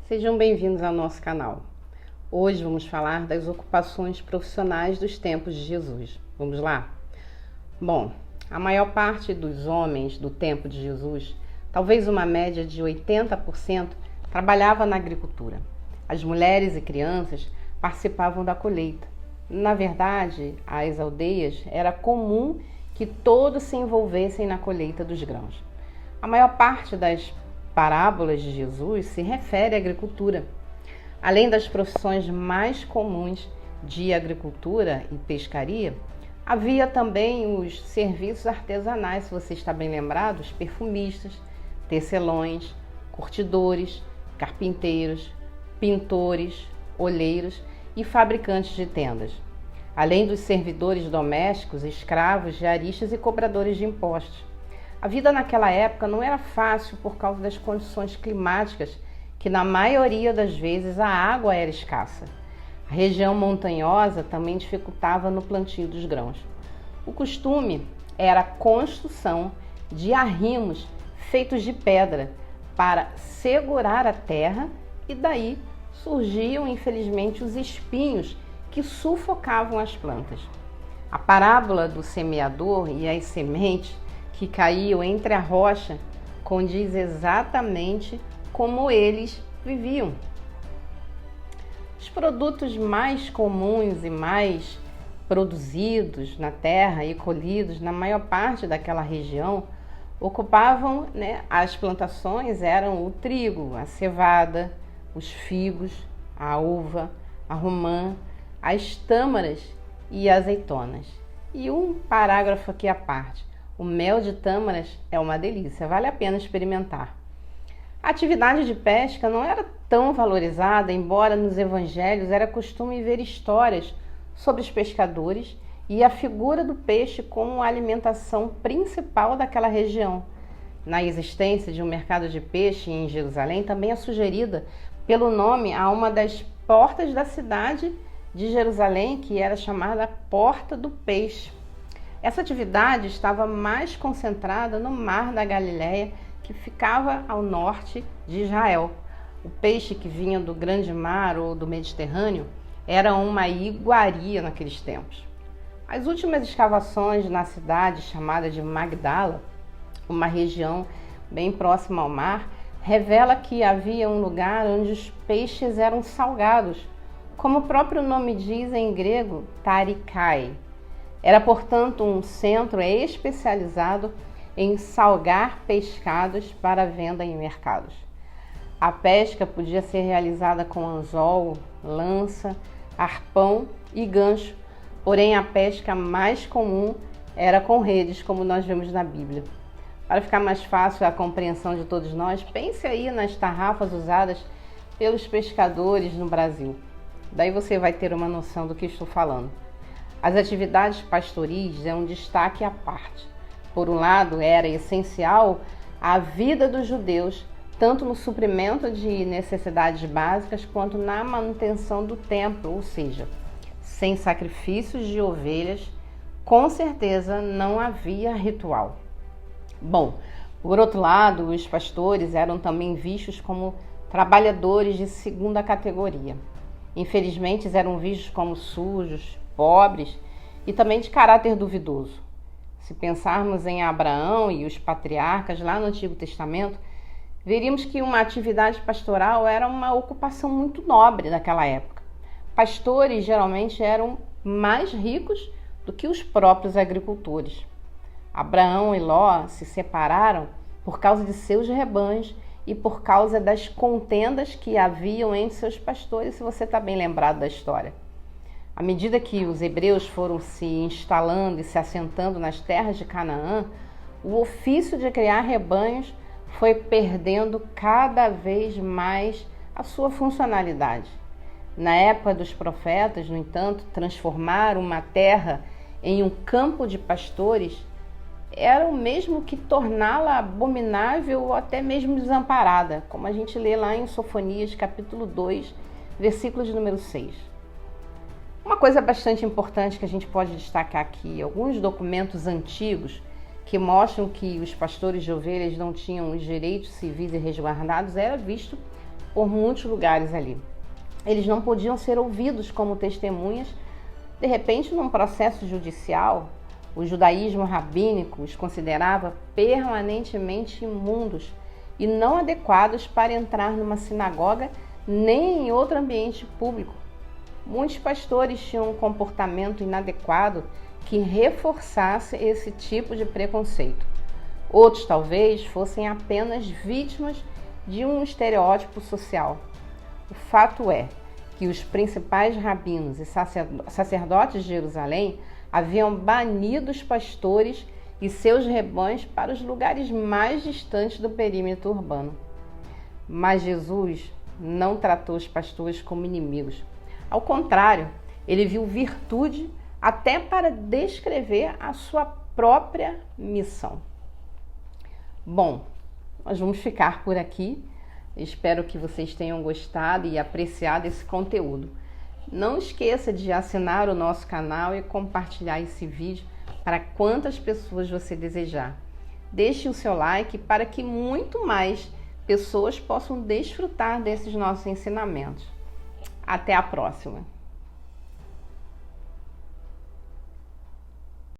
Sejam bem-vindos ao nosso canal. Hoje vamos falar das ocupações profissionais dos tempos de Jesus. Vamos lá? Bom, a maior parte dos homens do tempo de Jesus, talvez uma média de 80%, trabalhava na agricultura. As mulheres e crianças participavam da colheita. Na verdade, às aldeias era comum que todos se envolvessem na colheita dos grãos. A maior parte das parábolas de Jesus se refere à agricultura. Além das profissões mais comuns de agricultura e pescaria, havia também os serviços artesanais, se você está bem lembrado, os perfumistas, tecelões, curtidores, carpinteiros, pintores, olheiros e fabricantes de tendas. Além dos servidores domésticos, escravos, diaristas e cobradores de impostos. A vida naquela época não era fácil por causa das condições climáticas, que na maioria das vezes a água era escassa. A região montanhosa também dificultava no plantio dos grãos. O costume era a construção de arrimos feitos de pedra para segurar a terra e daí surgiam, infelizmente, os espinhos que sufocavam as plantas. A parábola do semeador e as sementes que caíam entre a rocha condiz exatamente como eles viviam. Os produtos mais comuns e mais produzidos na terra e colhidos na maior parte daquela região ocupavam, as plantações eram o trigo, a cevada, os figos, a uva, a romã, as tâmaras e azeitonas. E um parágrafo aqui à parte. O mel de tâmaras é uma delícia, vale a pena experimentar. A atividade de pesca não era tão valorizada, embora nos evangelhos era costume ver histórias sobre os pescadores e a figura do peixe como a alimentação principal daquela região. Na existência de um mercado de peixe em Jerusalém também é sugerida pelo nome a uma das portas da cidade de Jerusalém, que era chamada Porta do Peixe. Essa atividade estava mais concentrada no Mar da Galileia, que ficava ao norte de Israel. O peixe que vinha do Grande Mar ou do Mediterrâneo era uma iguaria naqueles tempos. As últimas escavações na cidade chamada de Magdala, uma região bem próxima ao mar, revela que havia um lugar onde os peixes eram salgados, como o próprio nome diz em grego, tarikai. Era, portanto, um centro especializado em salgar pescados para venda em mercados. A pesca podia ser realizada com anzol, lança, arpão e gancho, porém a pesca mais comum era com redes, como nós vemos na Bíblia. Para ficar mais fácil a compreensão de todos nós, pense aí nas tarrafas usadas pelos pescadores no Brasil. Daí você vai ter uma noção do que estou falando. As atividades pastoris é um destaque à parte. Por um lado, era essencial a vida dos judeus, tanto no suprimento de necessidades básicas quanto na manutenção do templo, ou seja, sem sacrifícios de ovelhas, com certeza não havia ritual. Bom, por outro lado, os pastores eram também vistos como trabalhadores de segunda categoria. Infelizmente, eram vistos como sujos, pobres e também de caráter duvidoso. Se pensarmos em Abraão e os patriarcas lá no Antigo Testamento, veríamos que uma atividade pastoral era uma ocupação muito nobre naquela época. Pastores geralmente eram mais ricos do que os próprios agricultores. Abraão e Ló se separaram por causa de seus rebanhos e por causa das contendas que haviam entre seus pastores, se você está bem lembrado da história. À medida que os hebreus foram se instalando e se assentando nas terras de Canaã, o ofício de criar rebanhos foi perdendo cada vez mais a sua funcionalidade. Na época dos profetas, no entanto, transformar uma terra em um campo de pastores era o mesmo que torná-la abominável ou até mesmo desamparada, como a gente lê lá em Sofonias, capítulo 2, versículo de número 6. Uma coisa bastante importante que a gente pode destacar aqui, alguns documentos antigos que mostram que os pastores de ovelhas não tinham os direitos civis e resguardados, era visto por muitos lugares ali. Eles não podiam ser ouvidos como testemunhas, de repente, num processo judicial. O judaísmo rabínico os considerava permanentemente imundos e não adequados para entrar numa sinagoga nem em outro ambiente público. Muitos pastores tinham um comportamento inadequado que reforçasse esse tipo de preconceito. Outros talvez fossem apenas vítimas de um estereótipo social. O fato é que os principais rabinos e sacerdotes de Jerusalém haviam banido os pastores e seus rebanhos para os lugares mais distantes do perímetro urbano. Mas Jesus não tratou os pastores como inimigos. Ao contrário, ele viu virtude até para descrever a sua própria missão. Bom, nós vamos ficar por aqui. Espero que vocês tenham gostado e apreciado esse conteúdo. Não esqueça de assinar o nosso canal e compartilhar esse vídeo para quantas pessoas você desejar. Deixe o seu like para que muito mais pessoas possam desfrutar desses nossos ensinamentos. Até a próxima!